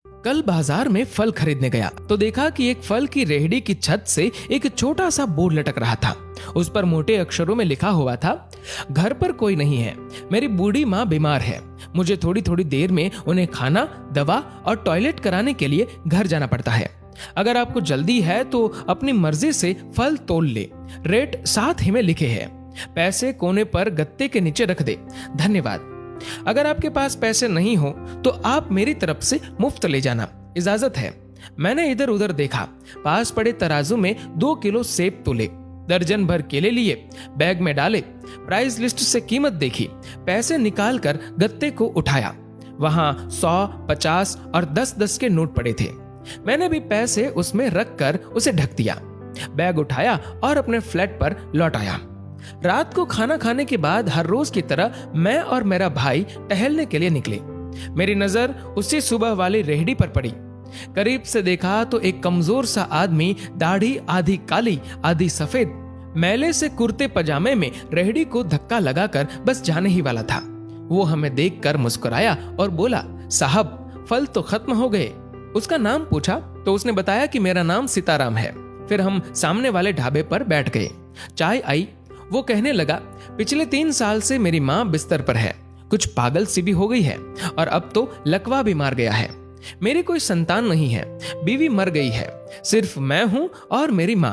कल बाजार में फल खरीदने गया तो देखा कि एक फल की रेहड़ी की छत से एक छोटा सा बोर्ड लटक रहा था। उस पर मोटे अक्षरों में लिखा हुआ था, घर पर कोई नहीं है, मेरी बूढ़ी माँ बीमार है, मुझे थोड़ी थोड़ी देर में उन्हें खाना, दवा और टॉयलेट कराने के लिए घर जाना पड़ता है। अगर आपको जल्दी है तो अपनी मर्जी से फल तोल ले, रेट साथ ही में लिखे हैं, पैसे कोने पर गत्ते के नीचे रख दे, धन्यवाद। अगर आपके पास पैसे नहीं हो तो आप मेरी तरफ से मुफ्त ले जाना, इजाजत है। मैंने इधर उधर देखा, पास पड़े तराजू में 2 किलो सेब तोले, दर्जन भर केले लिए, बैग में डाले, प्राइस लिस्ट से कीमत देखी, पैसे निकालकर गत्ते को उठाया। वहां 100, 50 और 10-10 के नोट पड़े थे। मैंने भी पैसे उसमें रखकर उसे ढक दिया, बैग उठाया और अपने फ्लैट पर लौट आया। रात को खाना खाने के बाद हर रोज की तरह मैं और मेरा भाई टहलने के लिए निकले। मेरी नजर उसी सुबह वाली रेहड़ी पर पड़ी। करीब से देखा तो एक कमजोर सा आदमी, दाढ़ी आधी काली आधी सफेद, मैले से कुर्ते पजामे में रेहड़ी को धक्का लगाकर बस जाने ही वाला था। वो हमें देखकर मुस्कुराया और बोला, साहब फल तो खत्म हो गए। उसका नाम पूछा तो उसने बताया कि मेरा नाम सीताराम है। फिर हम सामने वाले ढाबे पर बैठ गए। चाय आई। वो कहने लगा, पिछले 3 साल से मेरी माँ बिस्तर पर है, कुछ पागल सी भी हो गई है और अब तो लकवा भी मार गया है। मेरी कोई संतान नहीं है, बीवी मर गई है, सिर्फ मैं हूं और मेरी माँ।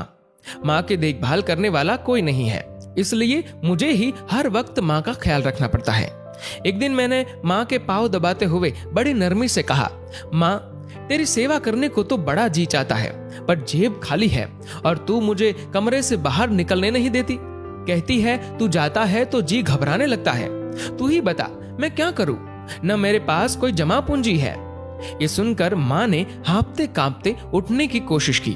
माँ की देखभाल करने वाला कोई नहीं है, इसलिए मुझे ही हर वक्त माँ का ख्याल रखना पड़ता है। एक दिन मैंने माँ के पाँव दबाते हुए बड़ी नरमी से कहा, माँ तेरी सेवा करने को तो बड़ा जी चाहता है, पर जेब खाली है और तू मुझे कमरे से बाहर निकलने नहीं देती। कहती है तू जाता है तो जी घबराने लगता है। तू ही बता मैं क्या करूं, न मेरे पास कोई जमा पूंजी है। ये सुनकर माँ ने हाँफते कांपते उठने की कोशिश की।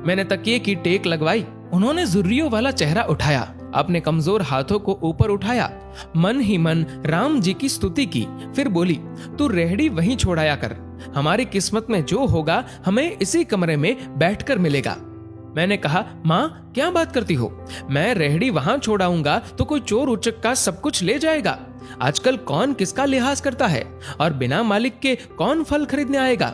मैंने तकिए की टेक लगवाई। उन्होंने जुर्रियों वाला चेहरा उठाया, अपने कमजोर हाथों को ऊपर उठाया, मन ही मन राम जी की स्तुति की। फिर बोली, तू रेहड़ी वहीं छोड़ाया कर, हमारी किस्मत में जो होगा हमें इसी कमरे में बैठकर मिलेगा। मैंने कहा, माँ क्या बात करती हो, मैं रेहड़ी वहां छोड़ाऊंगा तो कोई चोर उचक्का सब कुछ ले जाएगा। आजकल कौन किसका लिहाज करता है और बिना मालिक के कौन फल खरीदने आएगा।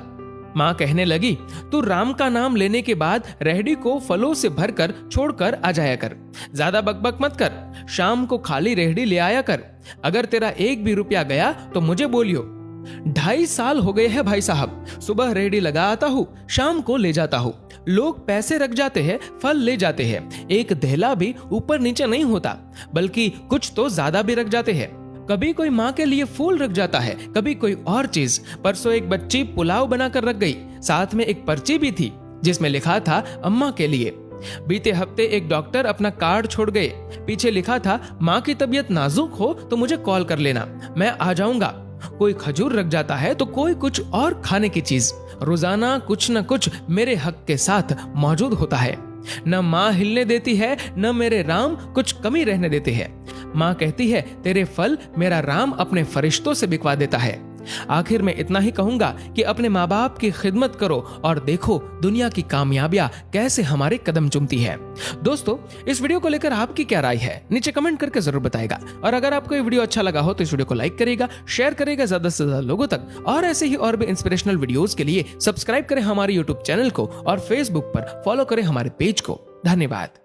माँ कहने लगी, तू राम का नाम लेने के बाद रेहड़ी को फलों से भरकर छोड़कर आ जाया कर, ज्यादा बकबक मत कर, शाम को खाली रेहड़ी ले आया कर। अगर तेरा 1 भी रुपया गया तो मुझे बोलियो। 2.5 साल हो गए हैं भाई साहब, सुबह रेहड़ी लगा आता हूँ, शाम को ले जाता हूँ। लोग पैसे रख जाते हैं, फल ले जाते हैं, एक धेला भी ऊपर नीचे नहीं होता, बल्कि कुछ तो ज्यादा भी रख जाते हैं। कभी कोई माँ के लिए फूल रख जाता है, कभी कोई और चीज। परसों एक बच्ची पुलाव बनाकर रख गई, साथ में एक पर्ची भी थी जिसमें लिखा था अम्मा के लिए। बीते हफ्ते एक डॉक्टर अपना कार्ड छोड़ गए, पीछे लिखा था माँ की तबीयत नाजुक हो तो मुझे कॉल कर लेना, मैं आ जाऊंगा। कोई खजूर रख जाता है तो कोई कुछ और खाने की चीज। रोजाना कुछ न कुछ मेरे हक के साथ मौजूद होता है। न माँ हिलने देती है, न मेरे राम कुछ कमी रहने देते हैं। माँ कहती है, तेरे फल मेरा राम अपने फरिश्तों से बिकवा देता है। आखिर में इतना ही कहूंगा कि अपने माँ बाप की खिदमत करो और देखो दुनिया की कामयाबियां कैसे हमारे कदम चूमती है। दोस्तों, इस वीडियो को लेकर आपकी क्या राय है, नीचे कमेंट करके जरूर बताएगा। और अगर आपको ये वीडियो अच्छा लगा हो तो इस वीडियो को लाइक करेगा, शेयर करेगा ज्यादा से ज्यादा लोगों तक। और ऐसे ही और भी इंस्पिरेशनल वीडियोस के लिए सब्सक्राइब करें हमारे यूट्यूब चैनल को और फेसबुक पर फॉलो करें हमारे पेज को। धन्यवाद।